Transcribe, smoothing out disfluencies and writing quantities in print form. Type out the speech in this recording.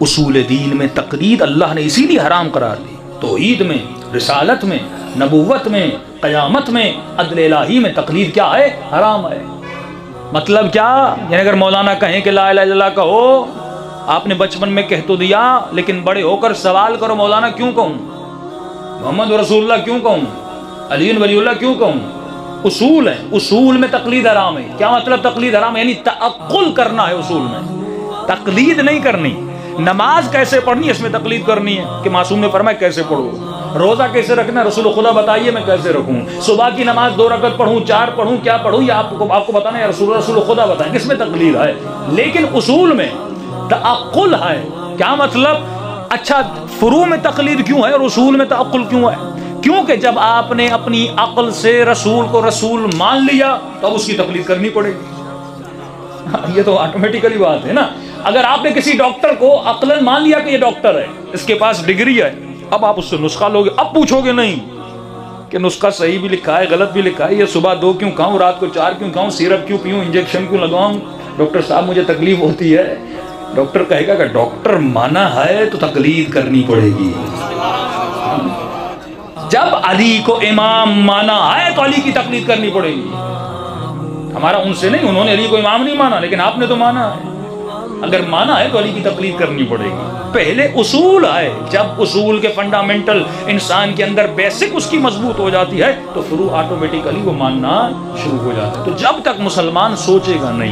اصول دین میں تقلید اللہ نے اسی لیے حرام قرار دی. توحید میں، رسالت میں، نبوت میں، قیامت میں، عدل الہی میں تقلید کیا ہے؟ حرام ہے. مطلب کیا؟ یعنی اگر مولانا کہیں کہ لا الہ الا اللہ کہو، آپ نے بچپن میں کہہ تو دیا، لیکن بڑے ہو کر سوال کرو مولانا کیوں کہوں، محمد رسول اللہ کیوں کہوں، علی ولی اللہ کیوں کہوں؟ اصول ہے، اصول میں تقلید حرام ہے. کیا مطلب تقلید حرام ہے؟ یعنی تعقل کرنا ہے اصول میں، تقلید نہیں کرنی. نماز کیسے پڑھنی اس میں تقلید کرنی ہے کہ معصوم نے فرمایا کیسے پڑھو. روزہ کیسے رکھنا رسول خدا بتائیے میں کیسے رکھوں. صبح کی نماز 2 رکعت پڑھوں، 4 پڑھوں، کیا پڑھوں یہ آپ کو بتانا ہے رسول خدا بتائیں. کس میں تقلید ہے؟ لیکن اصول میں تعقل ہے. کیا مطلب؟ اچھا فروع میں تقلید کیوں ہے اور اصول میں تعقل کیوں ہے؟ کیونکہ جب آپ نے اپنی عقل سے رسول کو رسول مان لیا تو اب اس کی تقلید کرنی پڑے گی. یہ تو آٹومیٹیکلی بات ہے نا. اگر آپ نے کسی ڈاکٹر کو عقلاً مان لیا کہ یہ ڈاکٹر ہے، اس کے پاس ڈگری ہے، اب آپ اس سے نسخہ لوگے، اب پوچھو گے نہیں کہ نسخہ صحیح بھی لکھا ہے غلط بھی لکھا ہے، یہ صبح 2 کیوں کھاؤں، رات کو 4 کیوں کھاؤں، سیرپ کیوں پیوں، انجیکشن کیوں لگاؤں، ڈاکٹر صاحب مجھے تکلیف ہوتی ہے. ڈاکٹر کہے گا کہ ڈاکٹر مانا ہے تو تقلید کرنی پڑے گی. جب علی کو امام مانا ہے تو علی کی تقلید کرنی پڑے گی. ہمارا ان سے نہیں، انہوں نے علی کو امام نہیں مانا لیکن آپ نے تو مانا ہے. اگر مانا ہے تو علی کی تقلید کرنی پڑے گی. پہلے اصول ہے، جب اصول کے فنڈامنٹل انسان کے اندر بیسک اس کی مضبوط ہو جاتی ہے تو فروع آٹومیٹیکلی وہ ماننا شروع ہو جاتا ہے. تو جب تک مسلمان سوچے گا نہیں